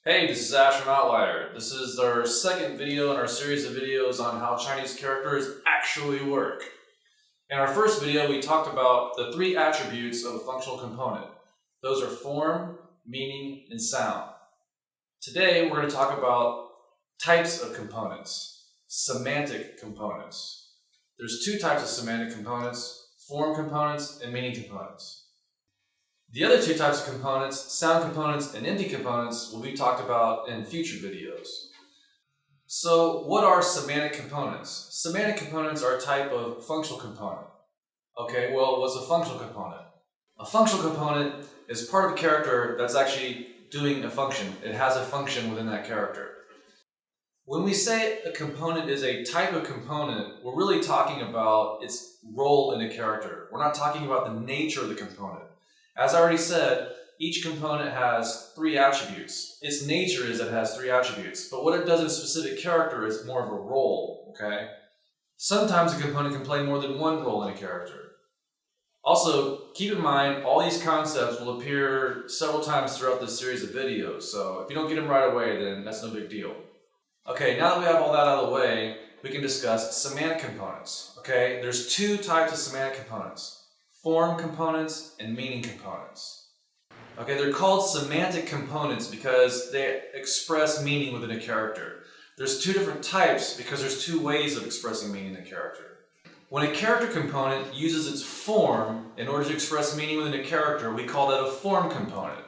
Hey, this is Ash from Outlier. This is our second video in our series of videos on how Chinese characters actually work. In our first video, we talked about the three attributes of a functional component. Those are form, meaning, and sound. Today, we're going to talk about types of components, semantic components. There's two types of semantic components, form components and meaning components. The other two types of components, sound components and empty components, will be talked about in future videos. So what are semantic components? Semantic components are a type of functional component. Okay, well, what's a functional component? A functional component is part of a character that's actually doing a function. It has a function within that character. When we say a component is a type of component, we're really talking about its role in a character. We're not talking about the nature of the component. As I already said, each component has three attributes. Its nature is that it has three attributes, but what it does in a specific character is more of a role, okay? Sometimes a component can play more than one role in a character. Also, keep in mind, all these concepts will appear several times throughout this series of videos, so if you don't get them right away, then that's no big deal. Okay, now that we have all that out of the way, we can discuss semantic components, okay? There's two types of semantic components. Form components and meaning components. Okay, they're called semantic components because they express meaning within a character. There's two different types because there's two ways of expressing meaning in a character. When a character component uses its form in order to express meaning within a character, we call that a form component.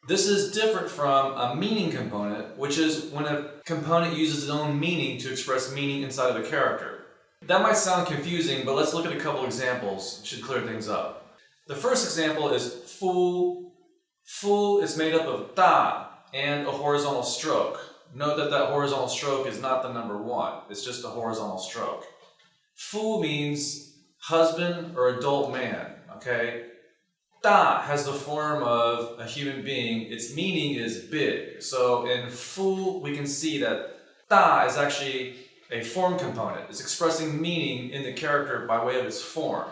This is different from a meaning component, which is when a component uses its own meaning to express meaning inside of a character. That might sound confusing, but let's look at a couple examples. It should clear things up. The first example is fu. Fu is made up of da and a horizontal stroke. Note that that horizontal stroke is not the number one. It's just a horizontal stroke. Fu means husband or adult man, okay? Da has the form of a human being. Its meaning is big. So in fu, we can see that da is actually a form component. It's expressing meaning in the character by way of its form.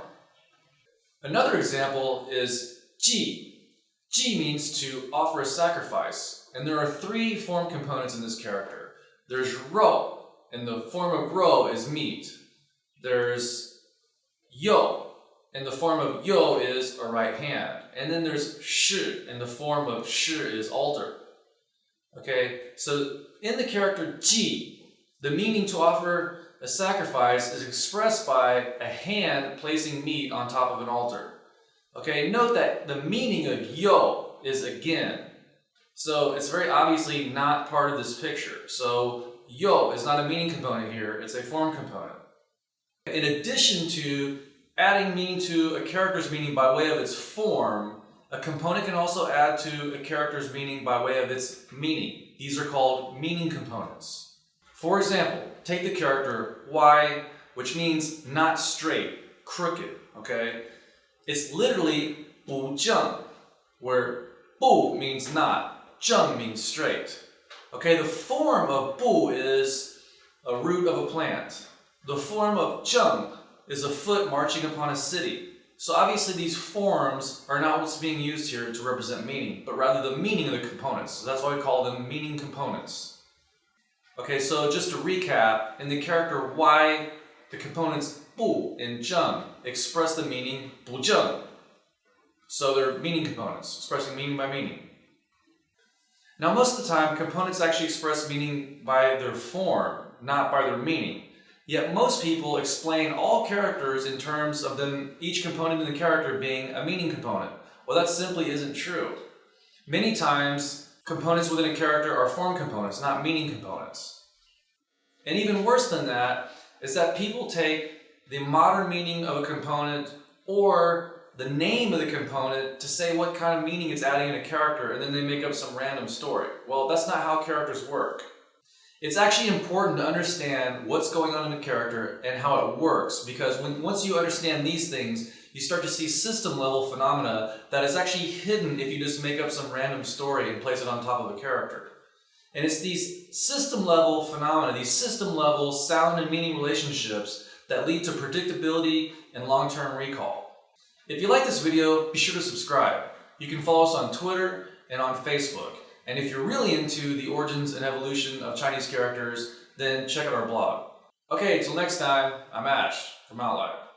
Another example is ji. Ji means to offer a sacrifice, and there are three form components in this character. There's rou, and the form of rou is meat. There's you, and the form of you is a right hand. And then there's shi, and the form of shi is altar. Okay, so in the character ji, the meaning to offer a sacrifice is expressed by a hand placing meat on top of an altar. Okay, note that the meaning of yo is again. So it's very obviously not part of this picture. So yo is not a meaning component here, it's a form component. In addition to adding meaning to a character's meaning by way of its form, a component can also add to a character's meaning by way of its meaning. These are called meaning components. For example, take the character Y, which means not straight, crooked, okay? It's literally bu zheng, where bu means not, zheng means straight. Okay, the form of bu is a root of a plant. The form of zheng is a foot marching upon a city. So obviously these forms are not what's being used here to represent meaning, but rather the meaning of the components. So that's why we call them meaning components. Okay, so just to recap, in the character Y, the components bu and zheng express the meaning bu zheng. So they're meaning components, expressing meaning by meaning. Now most of the time, components actually express meaning by their form, not by their meaning. Yet most people explain all characters in terms of them, each component in the character being a meaning component. Well, that simply isn't true. Many times, components within a character are form components, not meaning components. And even worse than that is that people take the modern meaning of a component or the name of the component to say what kind of meaning it's adding in a character, and then they make up some random story. Well, that's not how characters work. It's actually important to understand what's going on in a character and how it works, because once you understand these things, you start to see system-level phenomena that is actually hidden if you just make up some random story and place it on top of a character. And it's these system-level phenomena, these system-level sound and meaning relationships that lead to predictability and long-term recall. If you like this video, be sure to subscribe. You can follow us on Twitter and on Facebook. And if you're really into the origins and evolution of Chinese characters, then check out our blog. Okay, till next time, I'm Ash from Outlier.